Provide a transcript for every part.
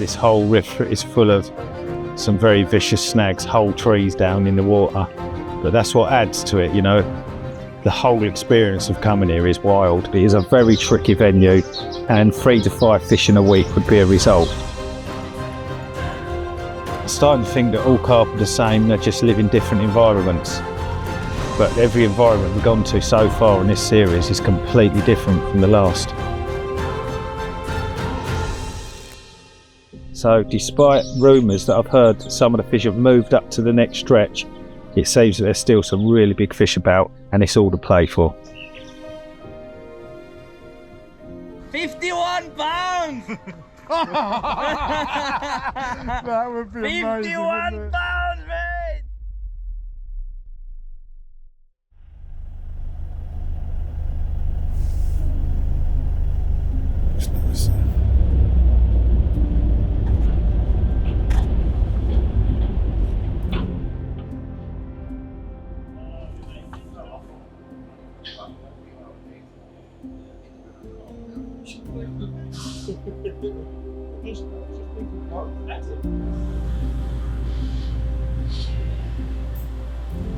This whole river is full of some very vicious snags, whole trees down in the water. But that's what adds to it, you know. The whole experience of coming here is wild. It is a very tricky venue, and 3 to 5 fish in a week would be a result. I'm starting to think that all carp are the same, they just live in different environments. But every environment we've gone to so far in this series is completely different from the last. So despite rumours that I've heard some of the fish have moved up to the next stretch, it seems that there's still some really big fish about, and it's all to play for. 51 pounds! That would be amazing. 51 pounds, mate!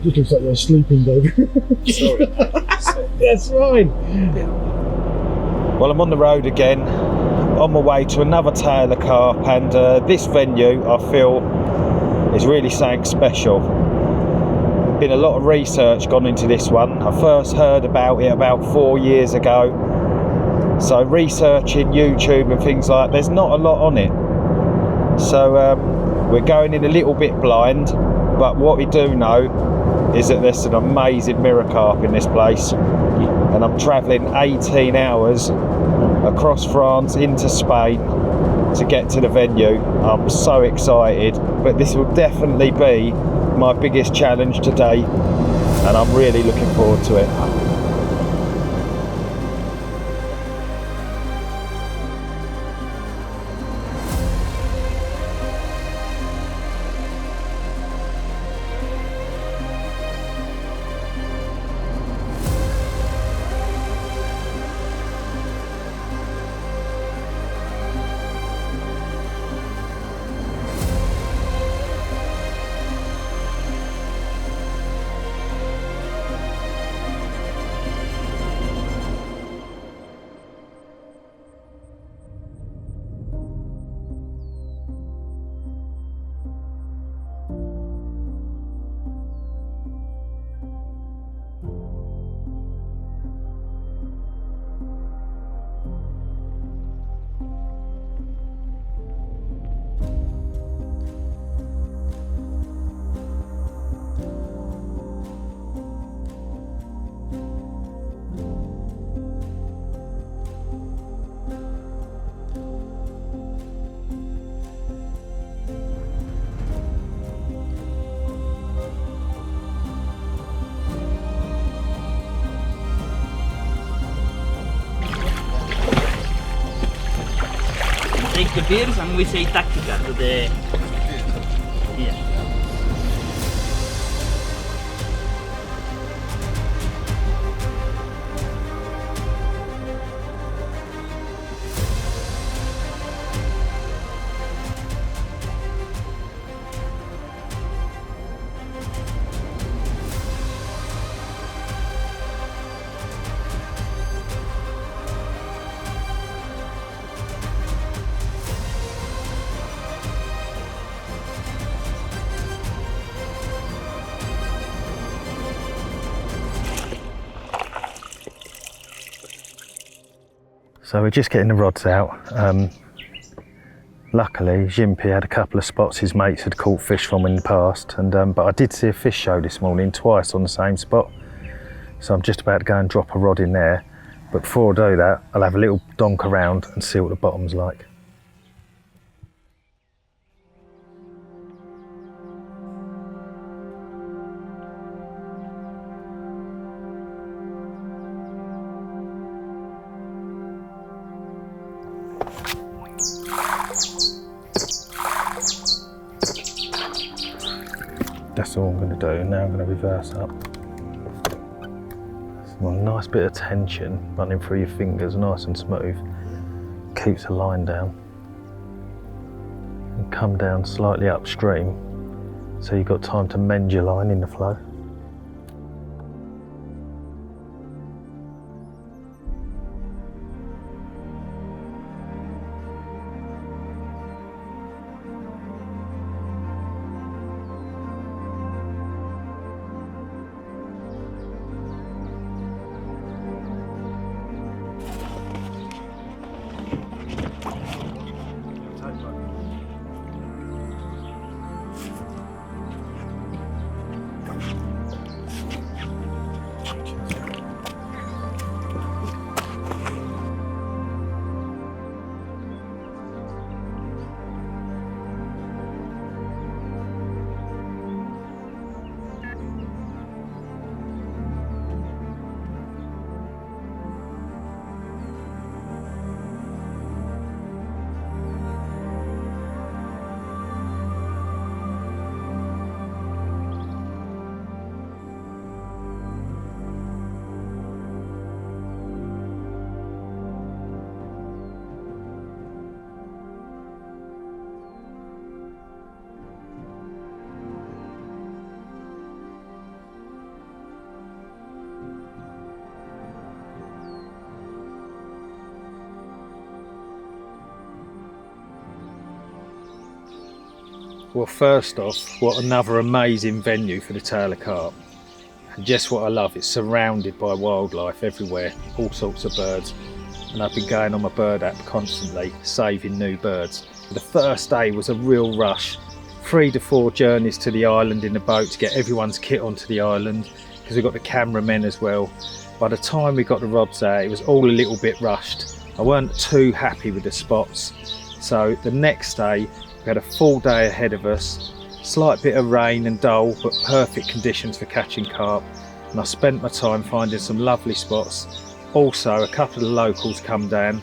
Just looks like you're sleeping, Dave. Sorry. That's fine. Well, I'm on the road again, on my way to another tail of carp, and this venue I feel is really something special. Been a lot of research gone into this one. I first heard about it about 4 years ago. So researching YouTube and things like that, there's not a lot on it. So we're going in a little bit blind, but what we do know is that there's an amazing mirror carp in this place. And I'm travelling 18 hours across France into Spain to get to the venue. I'm so excited, but this will definitely be my biggest challenge to date, and I'm really looking forward to it. Take the beers and we say tactica to the... Yeah. So we're just getting the rods out. Luckily, Jimpy had a couple of spots his mates had caught fish from in the past, and but I did see a fish show this morning twice on the same spot. So I'm just about to go and drop a rod in there. But before I do that, I'll have a little donk around and see what the bottom's like. That's all I'm going to do. Now I'm going to reverse up. So a nice bit of tension running through your fingers, nice and smooth. Keeps the line down. and come down slightly upstream, so you've got time to mend your line in the flow. Well, first off, what another amazing venue for the tailor carp. And just what I love, it's surrounded by wildlife everywhere, all sorts of birds. And I've been going on my bird app constantly, saving new birds. The first day was a real rush. 3 to 4 journeys to the island in the boat to get everyone's kit onto the island, because we've got the cameramen as well. By the time we got the rods out, it was all a little bit rushed. I weren't too happy with the spots. So the next day, we had a full day ahead of us, slight bit of rain and dull, but perfect conditions for catching carp. And I spent my time finding some lovely spots. Also, a couple of the locals come down,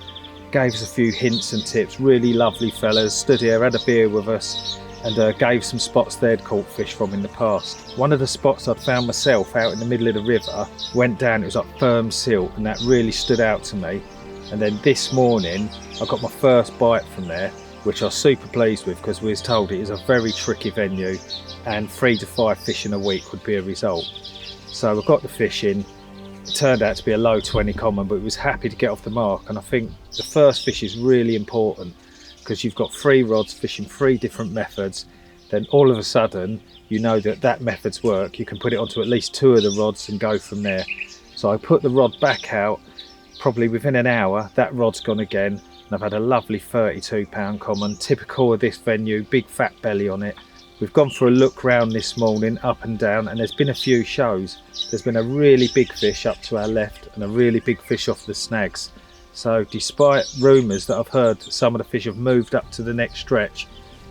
gave us a few hints and tips, really lovely fellas, stood here, had a beer with us, and gave some spots they'd caught fish from in the past. One of the spots I'd found myself out in the middle of the river, went down, it was like firm silt, and that really stood out to me. And then this morning, I got my first bite from there, which I was super pleased with, because we was told it is a very tricky venue and 3 to 5 fish in a week would be a result. So I got the fish in. It turned out to be a low 20 common, but we was happy to get off the mark. And I think the first fish is really important, because you've got 3 rods fishing 3 different methods. Then all of a sudden, you know that that method's work. You can put it onto at least 2 of the rods and go from there. So I put the rod back out, probably within an hour, that rod's gone again. And I've had a lovely 32-pound common, typical of this venue, big fat belly on it. We've gone for a look round this morning, up and down, and there's been a few shows. There's been a really big fish up to our left and a really big fish off the snags. So despite rumours that I've heard some of the fish have moved up to the next stretch,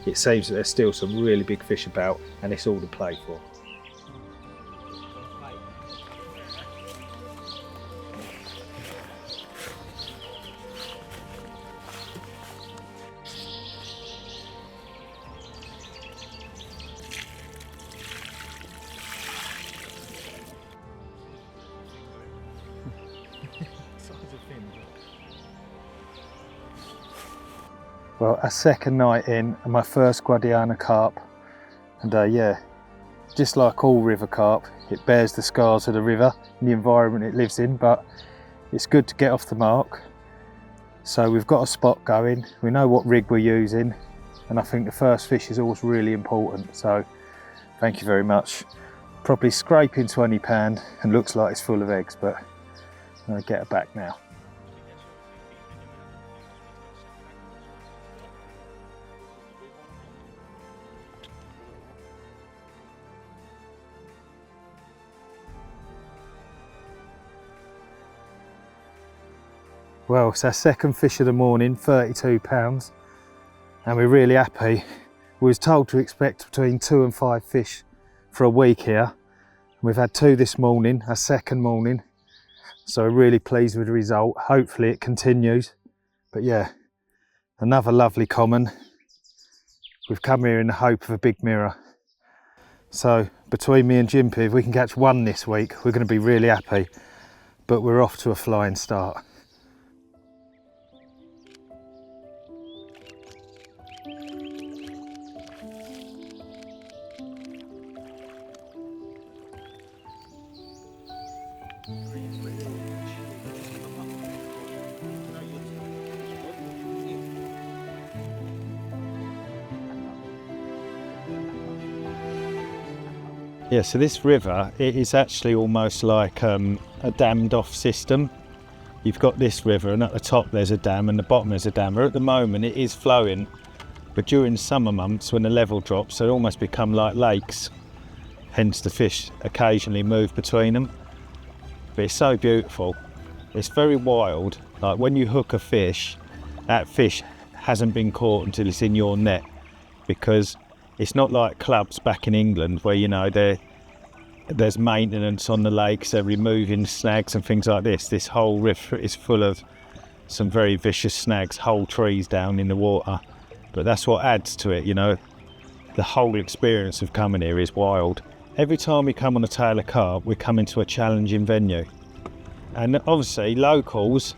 it seems that there's still some really big fish about, and it's all to play for. Well, a second night in and my first Guadiana carp, and yeah, just like all river carp, it bears the scars of the river and the environment it lives in, but it's good to get off the mark. So we've got a spot going, we know what rig we're using, and I think the first fish is always really important, so thank you very much. Probably scraping 20 pound and looks like it's full of eggs, but I'm going to get it back now. Well, it's our second fish of the morning, 32 pounds, and we're really happy. We was told to expect between 2 and 5 fish for a week here. We've had 2 this morning, our second morning, so we're really pleased with the result. Hopefully it continues, but yeah, another lovely common. We've come here in the hope of a big mirror. So between me and Jimpy, if we can catch 1 this week, we're going to be really happy, but we're off to a flying start. Yeah, so this river, it is actually almost like a dammed off system. You've got this river and at the top there's a dam and the bottom there's a dam. At the moment it is flowing, but during summer months when the level drops they almost become like lakes. Hence the fish occasionally move between them. But it's so beautiful. It's very wild. Like when you hook a fish, that fish hasn't been caught until it's in your net, because it's not like clubs back in England where, you know, there's maintenance on the lakes, they're removing snags and things like this. This whole river is full of some very vicious snags, whole trees down in the water. But that's what adds to it, you know. The whole experience of coming here is wild. Every time we come on a tail of carp, we're coming to a challenging venue. And obviously locals,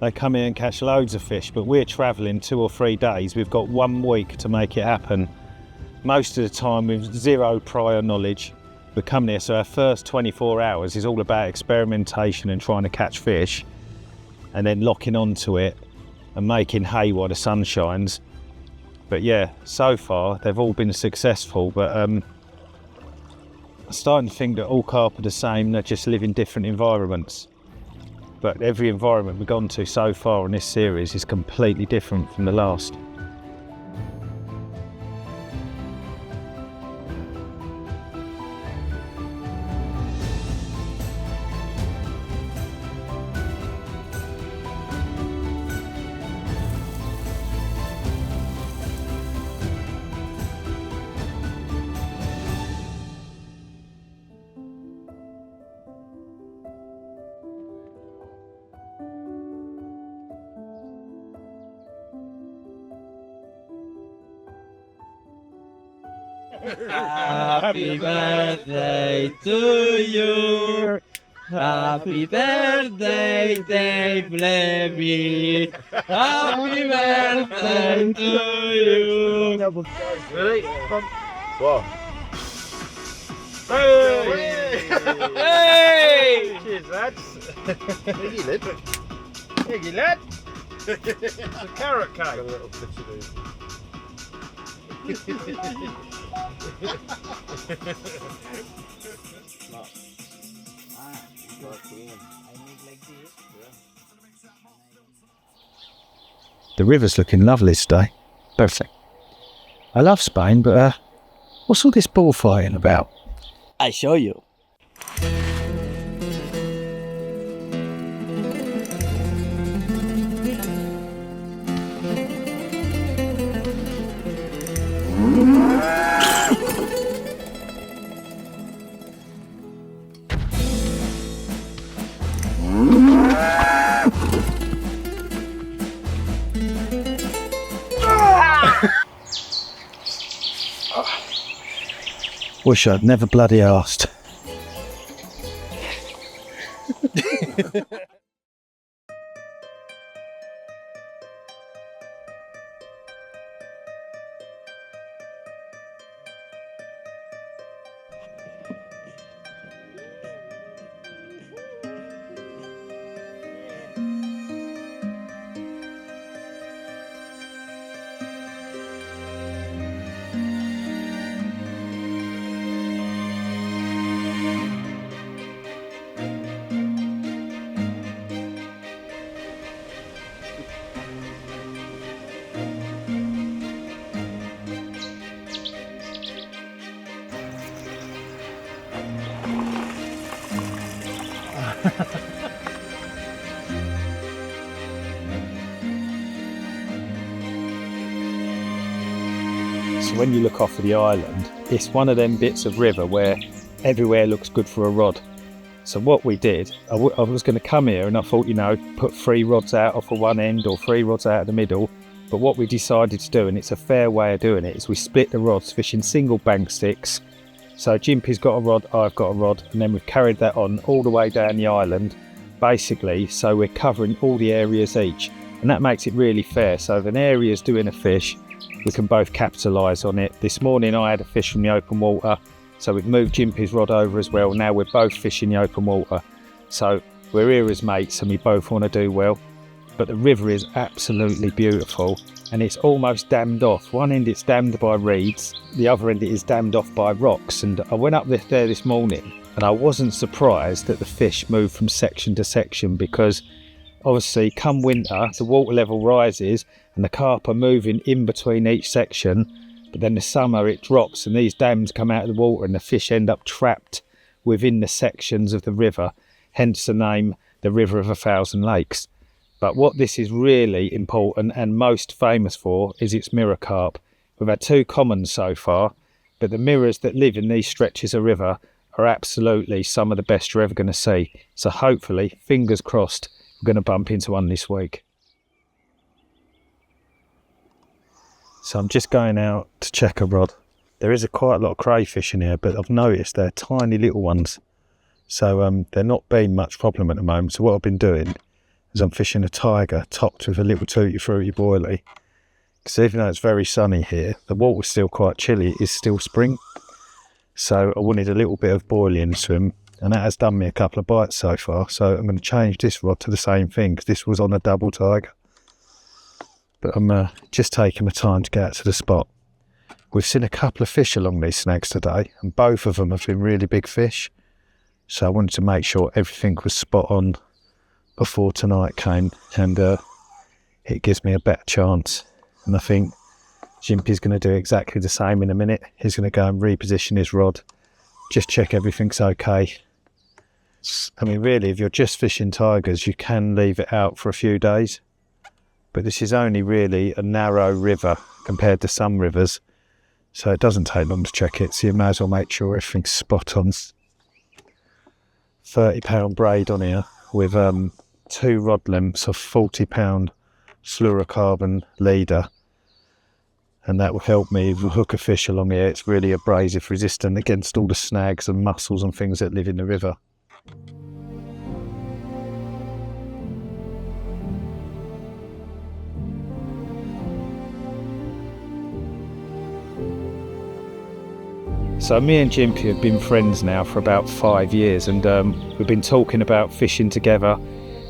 they come here and catch loads of fish, but we're travelling 2 or 3 days. We've got 1 week to make it happen. Most of the time with zero prior knowledge. We're coming here, so our first 24 hours is all about experimentation and trying to catch fish, and then locking onto it and making hay while the sun shines. But yeah, so far they've all been successful, but I'm starting to think that all carp are the same, they just live in different environments. But every environment we've gone to so far in this series is completely different from the last. Happy birthday to you. Happy birthday, Dave Levy. Happy birthday to you. Ready? Whoa. Hey! Hey! Cheers, lads. Here you live. Here you lad. It's a carrot cake. The river's looking lovely today. Perfect. I love Spain, but what's all this bullfighting about? I show you. Wish I'd never bloody asked. So when you look off of the island, it's one of them bits of river where everywhere looks good for a rod. So what we did, I was going to come here and I thought, you know, put 3 rods out off of one end or 3 rods out of the middle. But what we decided to do, and it's a fair way of doing it, is we split the rods, fishing single bank sticks. So Jimpy's got a rod, I've got a rod, and then we've carried that on all the way down the island, basically, so we're covering all the areas each. And that makes it really fair. So if an area's doing a fish, we can both capitalise on it. This morning I had a fish from the open water, so we've moved Jimpy's rod over as well. Now we're both fishing the open water. So we're here as mates and we both want to do well. but the river is absolutely beautiful, and it's almost dammed off. One end it's dammed by reeds, the other end it is dammed off by rocks. And I went up there this morning, and I wasn't surprised that the fish move from section to section, because obviously come winter the water level rises and the carp are moving in between each section, but then the summer it drops and these dams come out of the water and the fish end up trapped within the sections of the river, hence the name the River of a Thousand Lakes. But what this is really important and most famous for is its mirror carp. We've had 2 commons so far, but the mirrors that live in these stretches of river are absolutely some of the best you're ever going to see. So hopefully, fingers crossed, we're going to bump into one this week. So I'm just going out to check a rod. There is quite a lot of crayfish in here, but I've noticed they're tiny little ones. So they're not being much problem at the moment. So what I've been doing is I'm fishing a tiger topped with a little tutti frutti boilie. Because even though it's very sunny here, the water's still quite chilly. It is still spring. So I wanted a little bit of boilie in the swim, and that has done me a couple of bites so far. So I'm going to change this rod to the same thing, because this was on a double tiger. But I'm just taking my time to get out to the spot. We've seen a couple of fish along these snags today, and both of them have been really big fish. So I wanted to make sure everything was spot on before tonight came, and it gives me a better chance. And I think Jimpy's going to do exactly the same in a minute. He's going to go and reposition his rod, just check everything's okay. I mean, really, if you're just fishing tigers, you can leave it out for a few days. But this is only really a narrow river compared to some rivers, so it doesn't take long to check it, so you may as well make sure everything's spot on. 30-pound braid on here with 2 rod lengths of 40-pound fluorocarbon leader, and that will help me hook a fish along here. It's really abrasive resistant against all the snags and mussels and things that live in the river. So me and Jimpy have been friends now for about 5 years, and we've been talking about fishing together.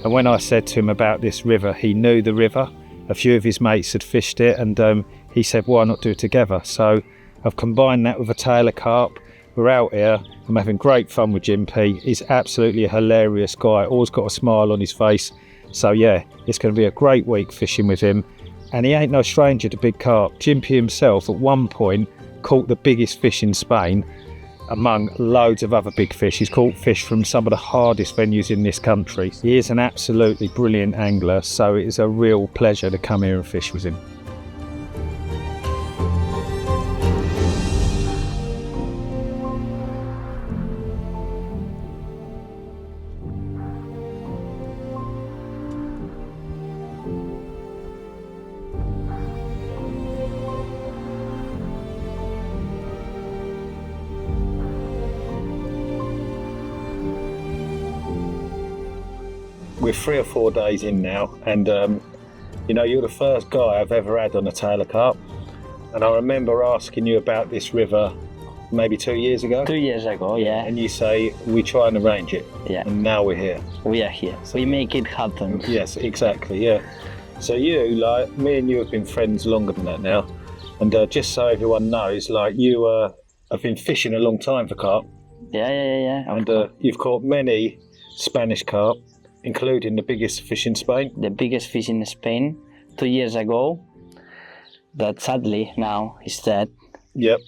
And when I said to him about this river, he knew the river. A few of his mates had fished it, and he said, why not do it together? So I've combined that with a tailor carp. We're out here, I'm having great fun with Jimpy. He's absolutely a hilarious guy, always got a smile on his face. So yeah, it's going to be a great week fishing with him. And he ain't no stranger to big carp. Jimpy himself at one point caught the biggest fish in Spain among loads of other big fish. He's caught fish from some of the hardest venues in this country. He is an absolutely brilliant angler, so it is a real pleasure to come here and fish with him. We're 3 or 4 days in now, and you know, you're the first guy I've ever had on a tailor carp, and I remember asking you about this river maybe 2 years ago. 2 years ago, yeah. And you say we try and arrange it. Yeah. And now we're here. We are here. So we make it happen. Yes, exactly. Yeah. So you, like me and you, have been friends longer than that now, and just so everyone knows, like you have been fishing a long time for carp. Yeah. And you've caught many Spanish carp, including the biggest fish in Spain. The biggest fish in Spain 2 years ago, that sadly now is dead. Yep.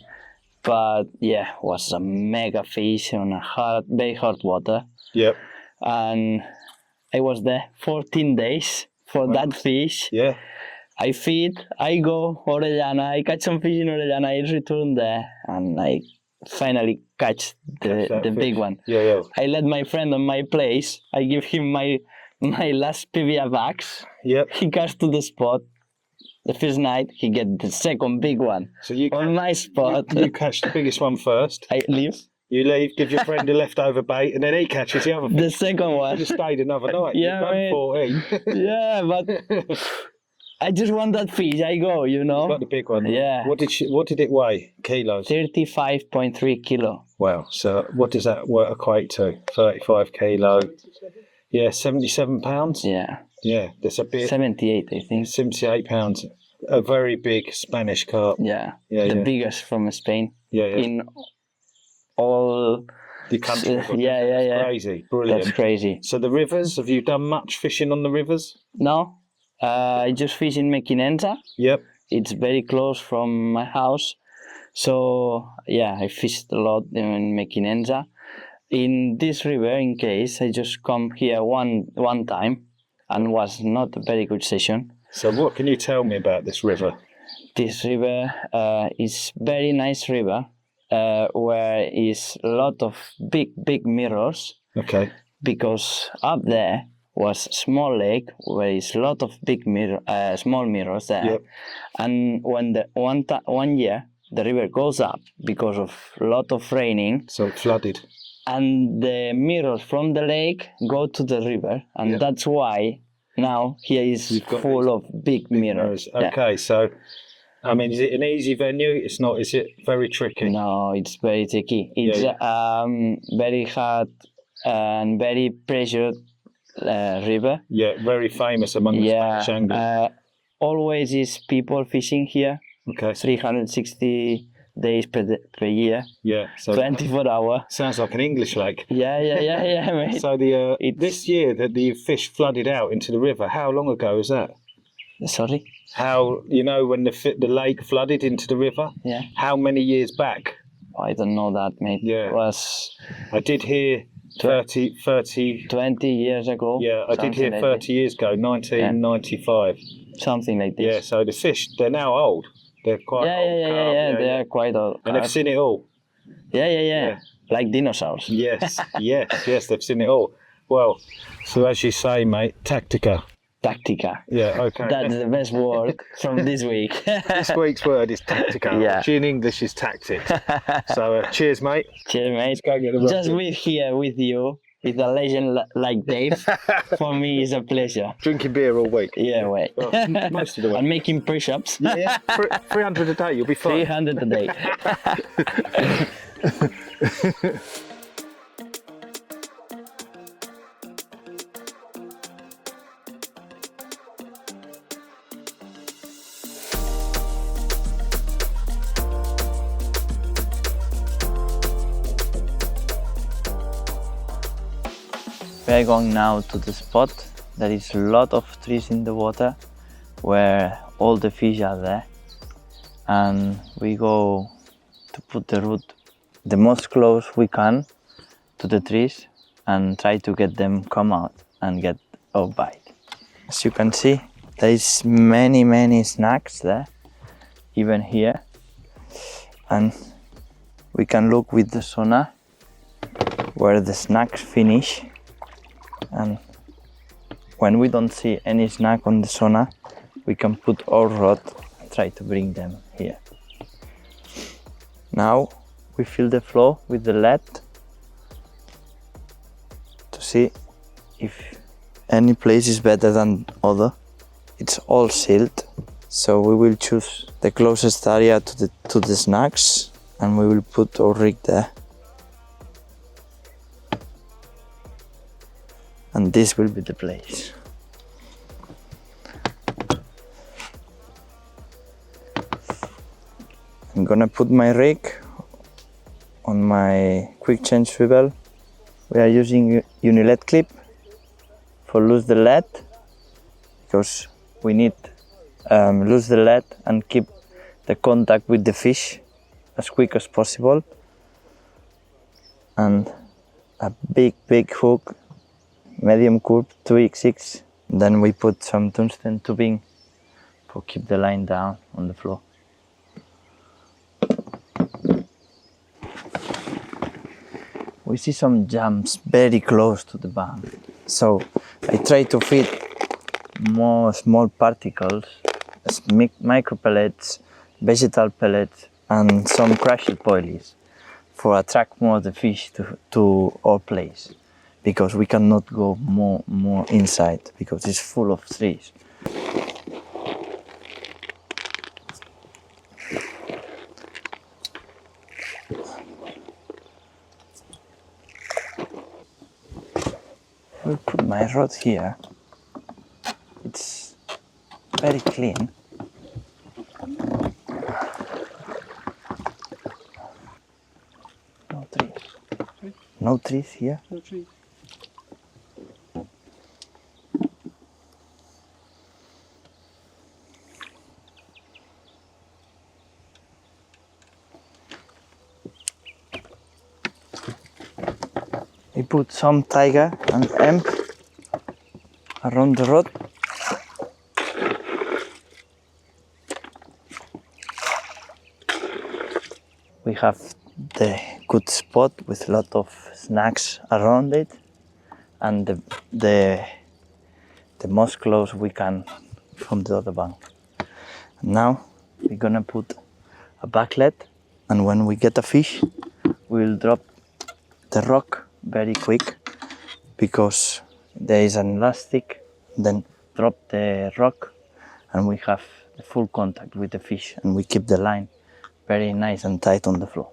But yeah, was a mega fish on a very hot water. Yep. And I was there 14 days for that fish. Yeah. I feed, I go Orellana, I catch some fish in Orellana, I return there, and I finally catch the big one. Yeah. I let my friend on my place. I give him my last PVA bags. Yep. He comes to the spot. The first night, he get the second big one. So you on my spot. You catch the biggest one first. I leave. You leave, give your friend a leftover bait, and then he catches the other fish. The second one. You just stayed another night. Yeah, You've done 14. Yeah, but I just want that fish. I go, you know. You got the big one. Yeah. What did it weigh? Kilos? 35.3 kilo. Wow. So what does that equate to? 35 kilo. Yeah, 77 pounds. Yeah. Yeah, there's a bit. 78, I think. 78 pounds. A very big Spanish carp. Yeah, Yeah, the yeah. biggest from Spain. Yeah, yeah. In all The country. yeah. That's crazy. Brilliant. That's crazy. So the rivers, have you done much fishing on the rivers? No, I just fish in Mequinenza. Yep. It's very close from my house. So yeah, I fished a lot in Mequinenza. In this river, in case, I just come here one time and was not a very good session. So what can you tell me about this river? This river is very nice river where is a lot of big mirrors. Okay. Because up there was small lake where is a lot of small mirrors there. Yep. And when the one year the river goes up because of a lot of raining, So it flooded. and the mirrors from the lake go to the river, and Yep. that's why now here is You've got full these of big mirrors. Yeah. Okay, so I mean, is it an easy venue? It's not. Is it very tricky? No, it's very tricky. It's very hard and very pressured river. Yeah, very famous among the Spanish anglers. Always is people fishing here. Okay. 360 days per year. Yeah. So 24 hours. sounds like an English lake. Yeah, mate. So this year that the fish flooded out into the river, how long ago was that? Sorry? How, when the lake flooded into the river? Yeah. How many years back? I don't know that, mate. Yeah. It was I did hear 30 20 years ago. yeah, I did hear 30 years ago, 1995. Something like this. Yeah, so the fish, they're now old. They're quite old. Yeah, they are quite old. And they've seen it all. Yeah. Like dinosaurs. Yes, yes, they've seen it all. Well, so as you say, mate, Tactica. Tactica. Yeah, okay. That's the best word from this week. This week's word is Tactica, Yeah. which in English is tactics. So cheers, mate. Cheers, mate. Let's go get the Just with here with you, with a legend like Dave, for me is a pleasure. Drinking beer all week. Yeah, wait. Well, most of the week. And making push-ups. Yeah, 300 a day, you'll be fine. 300 a day. We are going now to the spot. There is a lot of trees in the water where all the fish are there, and we go to put the root the most close we can to the trees and try to get them come out and get a bite. As you can see, there is many snags there, even here, and we can look with the sonar where the snags finish. And when we don't see any snag on the sonar, we can put our rod and try to bring them here. Now we fill the flow with the lead to see if any place is better than other. It's all sealed, so we will choose the closest area to the snags and we will put our rig there. And this will be the place. I'm gonna put my rig on my quick change swivel. We are using uni-lead clip for lose the lead, because we need lose the lead and keep the contact with the fish as quick as possible. And a big hook, medium curve 2x6. Then we put some tungsten tubing for keep the line down on the floor. We see some jumps very close to the bank, so I try to fit more small particles, micro pellets, vegetal pellets, and some crushed boilies for attract more the fish to our place, because we cannot go more inside because it's full of trees. I'll put my rod here very clean. No trees. No trees here. No trees. We put some tiger and emp around the rod. We have the good spot with a lot of snags around it, and the most close we can from the other bank. Now we're gonna put a backlet, and when we get a fish, we'll drop the rock very quick because there is an elastic. Then drop the rock, and we have the full contact with the fish, and we keep the line very nice and tight on the floor.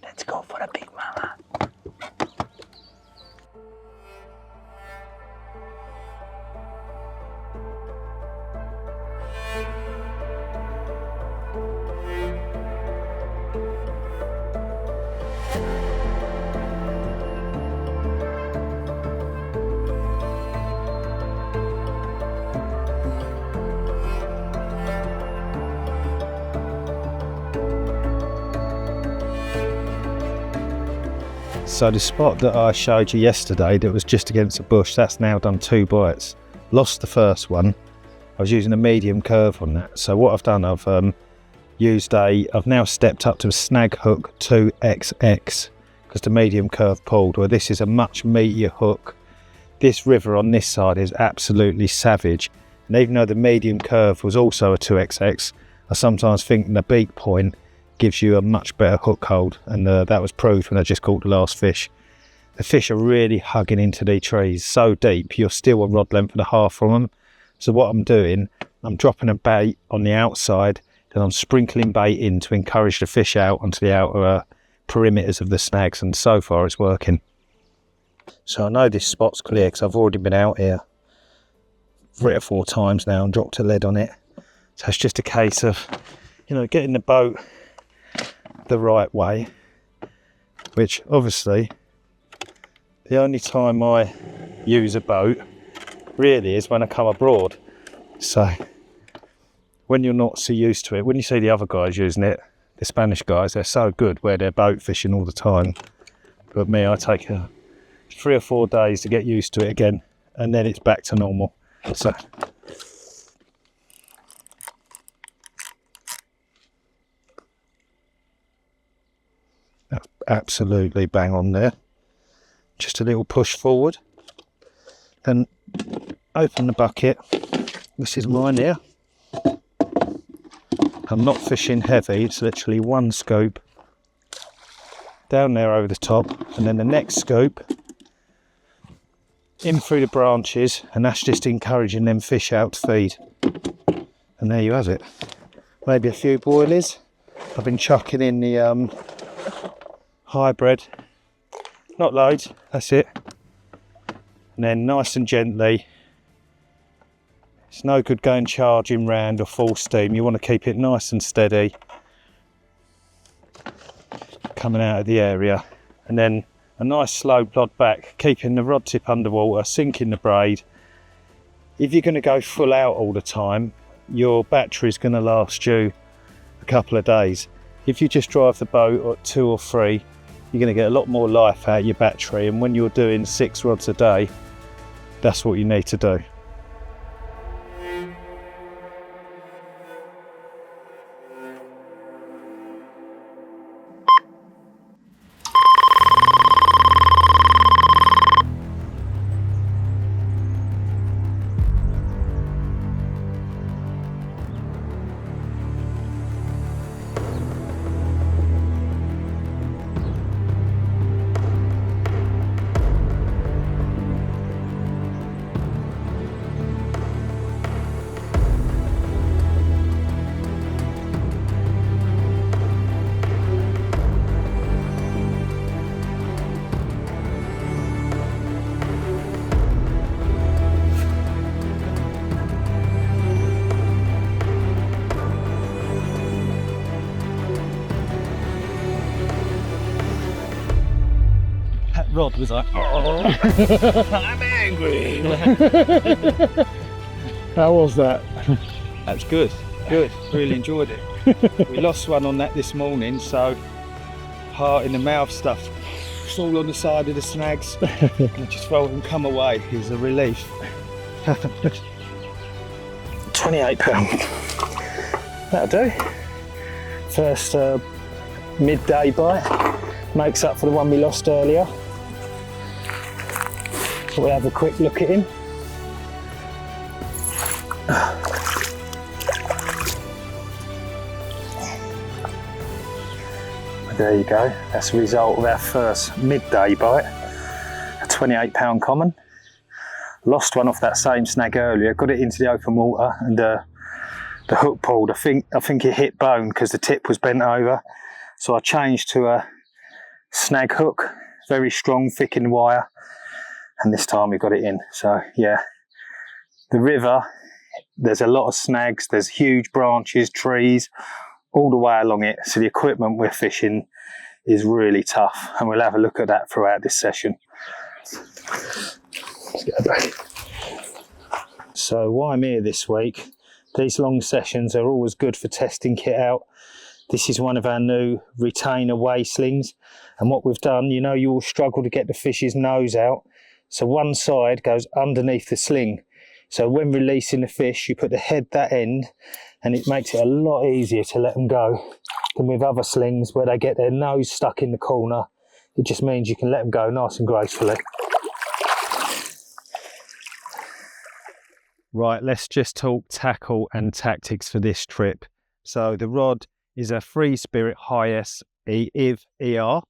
Let's go for a big mama. So the spot that I showed you yesterday that was just against the bush, that's now done 2 bites. Lost the first one. I was using a medium curve on that. So what I've done, I've now stepped up to a Snag hook 2XX because the medium curve pulled. Well, this is a much meatier hook. This river on this side is absolutely savage. And even though the medium curve was also a 2XX, I sometimes think the beak point gives you a much better hook hold, and that was proved when I just caught the last fish. The fish are really hugging into these trees so deep, you're still a rod length and a half from them. So what I'm doing, I'm dropping a bait on the outside, then I'm sprinkling bait in to encourage the fish out onto the outer perimeters of the snags, and so far it's working. So I know this spot's clear because I've already been out here 3 or 4 times now and dropped a lead on it. So it's just a case of, getting the boat the right way, which obviously the only time I use a boat really is when I come abroad. So when you're not so used to it, when you see the other guys using it, the Spanish guys, they're so good where they're boat fishing all the time. But me, I take 3 or 4 days to get used to it again, and then it's back to normal. So that's absolutely bang on there. Just a little push forward, then open the bucket. This is mine here. I'm not fishing heavy, it's literally 1 scoop down there over the top, and then the next scoop in through the branches, and that's just encouraging them fish out to feed. And there you have it. Maybe a few boilies. I've been chucking in the hybrid, not loads, that's it. And then nice and gently. It's no good going charging round or full steam. You want to keep it nice and steady coming out of the area, and then a nice slow plod back, keeping the rod tip underwater, sinking the braid. If you're going to go full out all the time, your battery's going to last you a couple of days. If you just drive the boat at 2 or 3, you're going to get a lot more life out of your battery, and when you're doing 6 rods a day, that's what you need to do. rod was like, oh, I'm angry. How was that? That's good, really enjoyed it. We lost one on that this morning, so heart in the mouth stuff. It's all on the side of the snags. I just felt them come away. It's a relief. £28. That'll do. First midday bite. Makes up for the one we lost earlier. We'll have a quick look at him. There you go. That's the result of our first midday bite. A £28 common. Lost one off that same snag earlier. Got it into the open water and the hook pulled. I think it hit bone because the tip was bent over. So I changed to a snag hook, very strong, thick in wire, and this time we got it in. So yeah, the river, there's a lot of snags, there's huge branches, trees all the way along it, so the equipment we're fishing is really tough, and we'll have a look at that throughout this session. Let's get back. So why I'm here this week, these long sessions are always good for testing kit out. This is one of our new retainer weigh slings, and what we've done, you know, you all struggle to get the fish's nose out, so one side goes underneath the sling. So when releasing the fish, you put the head that end, and it makes it a lot easier to let them go than with other slings where they get their nose stuck in the corner. It just means you can let them go nice and gracefully. Right, let's just talk tackle and tactics for this trip. So the rod is a Free Spirit High-S IV ER.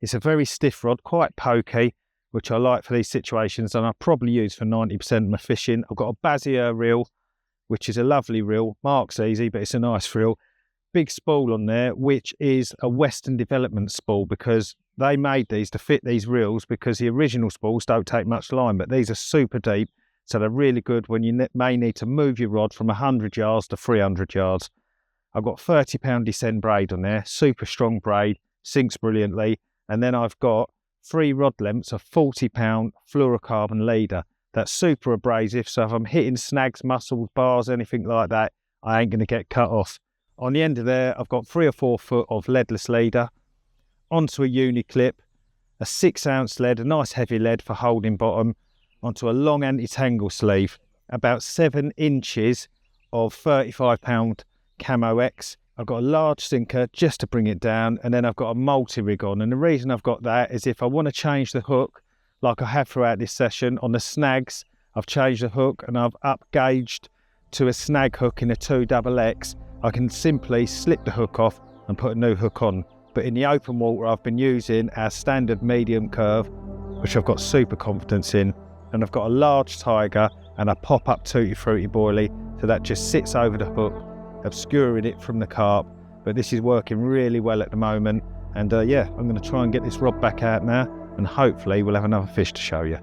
It's a very stiff rod, quite pokey, which I like for these situations, and I probably use for 90% of my fishing. I've got a Bazier reel, which is a lovely reel. Mark's easy, but it's a nice reel. Big spool on there, which is a Western Development spool, because they made these to fit these reels, because the original spools don't take much line, but these are super deep, so they're really good when you may need to move your rod from 100 yards to 300 yards. I've got £30 descend braid on there, super strong braid, sinks brilliantly, and then I've got 3 rod lengths of £40 fluorocarbon leader. That's super abrasive, so if I'm hitting snags, mussels, bars, anything like that, I ain't going to get cut off. On the end of there, I've got 3 or 4 foot of leadless leader, onto a uni clip, a 6-ounce lead, a nice heavy lead for holding bottom, onto a long anti-tangle sleeve, about 7 inches of £35 Camo X. I've got a large sinker just to bring it down, and then I've got a multi-rig on. And the reason I've got that is if I want to change the hook, like I have throughout this session, on the snags, I've changed the hook and I've up-gauged to a snag hook in a 2XX. I can simply slip the hook off and put a new hook on. But in the open water, I've been using our standard medium curve, which I've got super confidence in. And I've got a large tiger and a pop-up Tutti Frutti boilie, so that just sits over the hook, obscuring it from the carp. But this is working really well at the moment, and yeah, I'm going to try and get this rod back out now, and hopefully we'll have another fish to show you.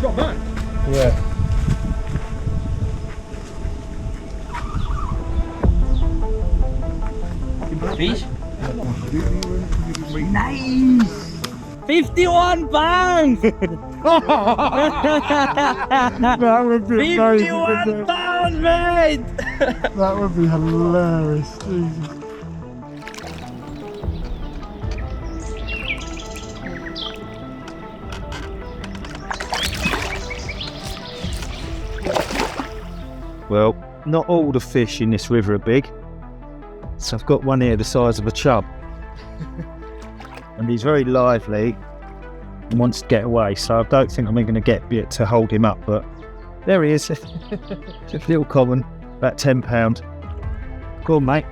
Drop back. Yeah. Fish? Nice! 51 pounds! That would be 51 pounds, mate! That would be hilarious. Jesus. Well, not all the fish in this river are big, so I've got one here the size of a chub, and he's very lively and wants to get away, so I don't think I'm going to get it to hold him up, but there he is. Just a little common, about £10. Go on, mate.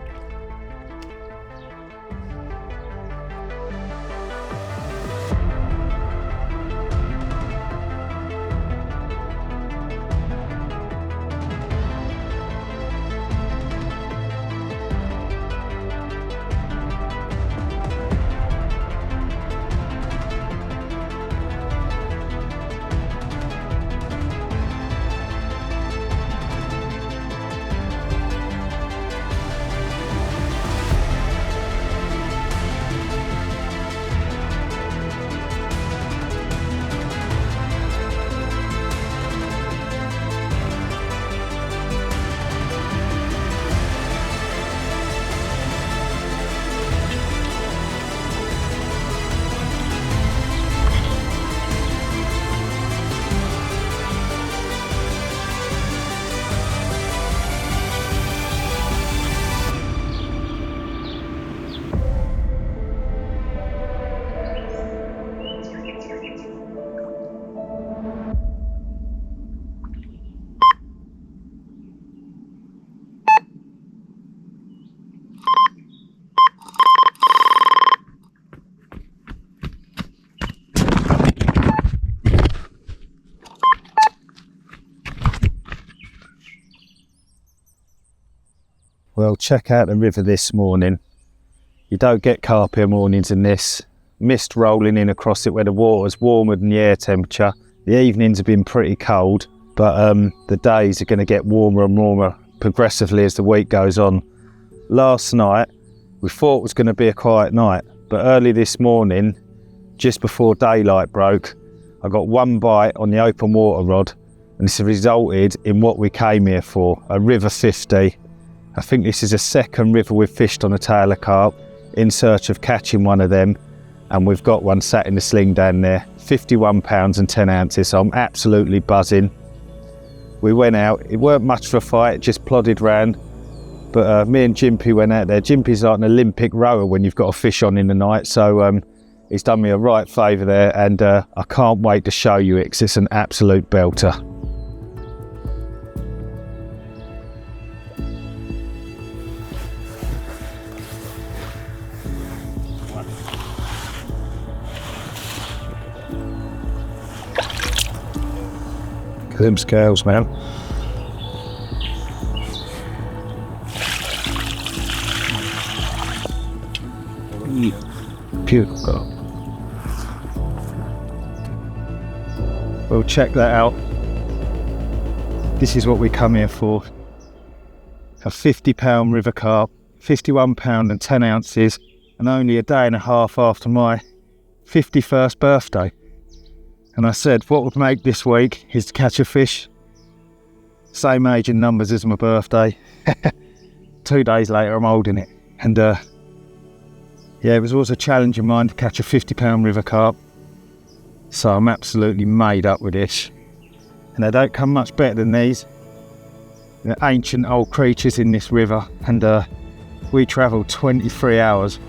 Well, check out the river this morning. You don't get carp here mornings in this. Mist rolling in across it where the water's warmer than the air temperature. The evenings have been pretty cold, but the days are going to get warmer and warmer progressively as the week goes on. Last night, we thought it was going to be a quiet night, but early this morning, just before daylight broke, I got one bite on the open water rod, and this has resulted in what we came here for, a river 50. I think this is the second river we've fished on a tailor carp in search of catching one of them, and we've got one sat in the sling down there, 51 pounds and 10 ounces, so I'm absolutely buzzing. We went out, it weren't much for a fight, it just plodded round, but me and Jimpy went out there. Jimpy's like an Olympic rower when you've got a fish on in the night, so he's done me a right favour there, and I can't wait to show you it because it's an absolute belter. Look at them scales, man. Beautiful. Well, check that out. This is what we come here for. A 50-pound river carp, 51 pound and 10 ounces, and only a day and a half after my 51st birthday. And I said, what would make this week is to catch a fish same age in numbers as my birthday. 2 days later, I'm holding it. And yeah, it was always a challenge of mine to catch a 50-pound river carp. So I'm absolutely made up with this. And they don't come much better than these. They're ancient old creatures in this river. And we travelled 23 hours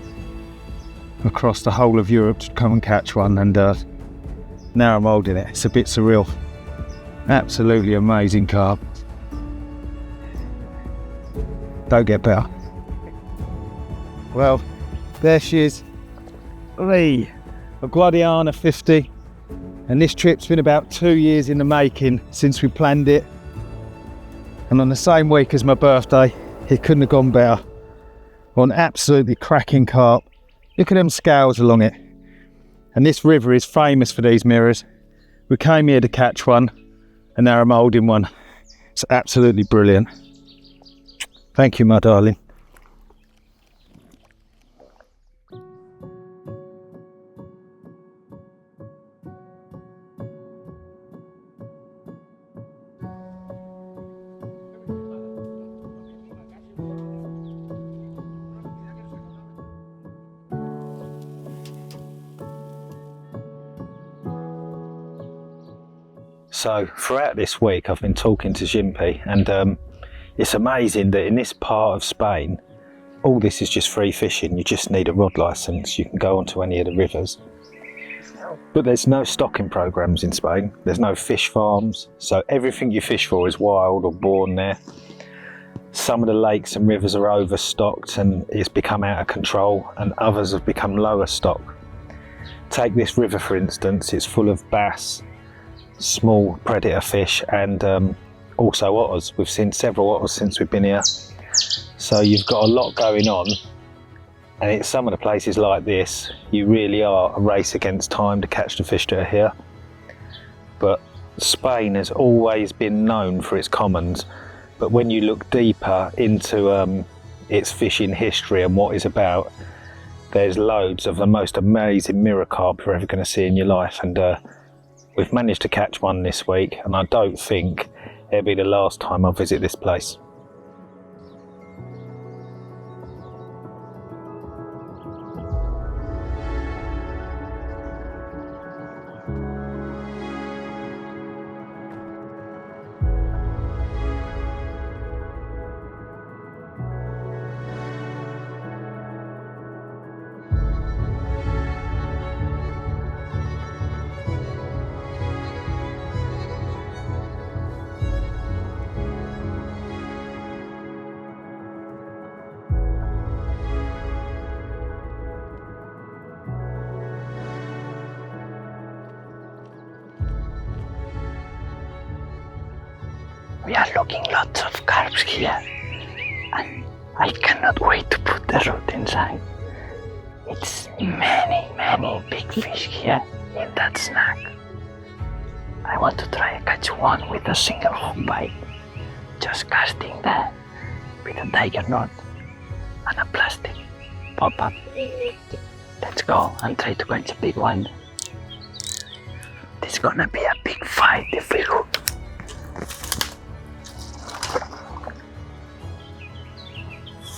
across the whole of Europe to come and catch one. And now I'm holding it. It's a bit surreal. Absolutely amazing carp. Don't get better. Well, there she is. A Guadiana 50. And this trip's been about 2 years in the making since we planned it. And on the same week as my birthday, it couldn't have gone better. On absolutely cracking carp. Look at them scales along it. And this river is famous for these mirrors. We came here to catch one, and now I'm holding one. It's absolutely brilliant. Thank you, my darling. So throughout this week I've been talking to Jimpy, and it's amazing that in this part of Spain all this is just free fishing. You just need a rod license, you can go onto any of the rivers. But there's no stocking programs in Spain, there's no fish farms, so everything you fish for is wild or born there. Some of the lakes and rivers are overstocked and it's become out of control, and others have become lower stock. Take this river for instance, it's full of bass, small predator fish, and also otters. We've seen several otters since we've been here, so you've got a lot going on, and it's some of the places like this you really are a race against time to catch the fish that are here. But Spain has always been known for its commons, but when you look deeper into its fishing history and what it's about, there's loads of the most amazing mirror carp you're ever going to see in your life, and we've managed to catch one this week, and I don't think it'll be the last time I visit this place. We are looking lots of carps here, and I cannot wait to put the root inside. It's many big fish here in that snag. I want to try and catch one with a single hook bite. Just casting there with a tiger knot and a plastic pop-up. Let's go and try to catch a big one. It's gonna be a big fight if we hook.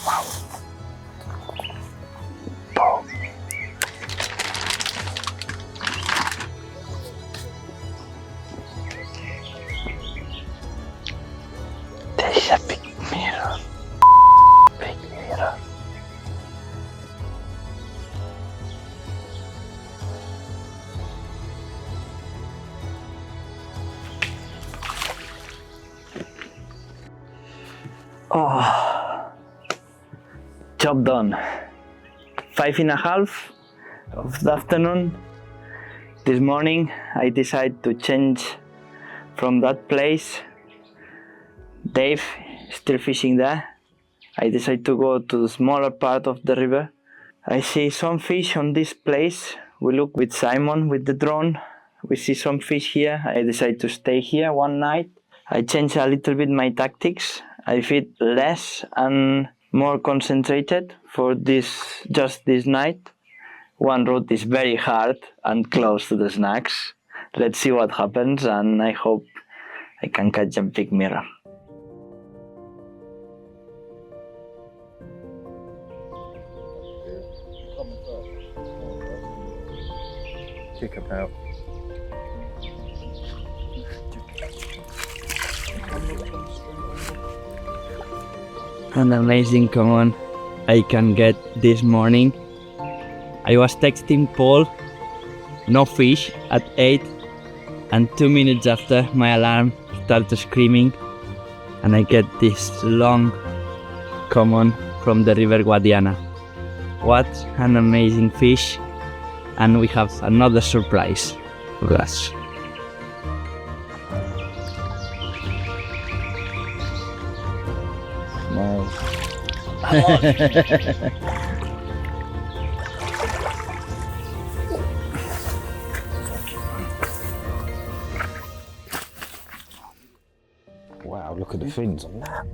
Wow. Boom. There is a big mirror. Big mirror. Oh, job done. 5:30 of the afternoon. This morning I decided to change from that place. Dave still fishing there. I decided to go to the smaller part of the river. I see some fish on this place. We look with Simon with the drone. We see some fish here. I decided to stay here one night. I changed a little bit my tactics. I feed less and more concentrated for just this night. One route is very hard and close to the snags. Let's see what happens, and I hope I can catch a big mirror. Kick about. An amazing common I can get this morning. I was texting Paul, no fish at 8, and 2 minutes after my alarm started screaming, and I get this long common from the river Guadiana. What an amazing fish, and we have another surprise for us. Wow, look at the fins on that.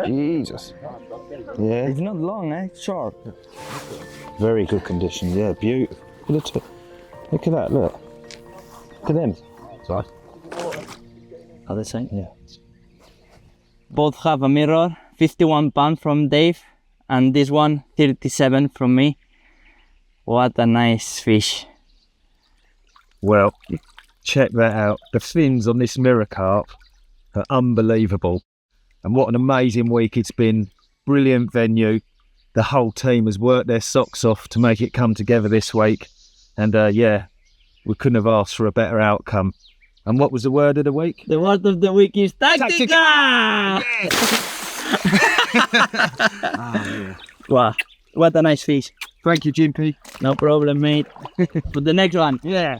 Jesus. Yeah, It's not long, eh? It's short. very good condition. Yeah, beautiful. Look at that, look. Look at them. Sorry. Other side? Yeah. Both have a mirror, 51 pounds from Dave, and this one 37 from me. What a nice fish. Well, check that out. The fins on this mirror carp are unbelievable. And what an amazing week it's been. Brilliant venue. The whole team has worked their socks off to make it come together this week. And yeah, we couldn't have asked for a better outcome. And what was the word of the week? The word of the week is Tactica! Yeah. Wow, what a nice fish. Thank you, Jimpy. No problem, mate. For the next one. Yeah.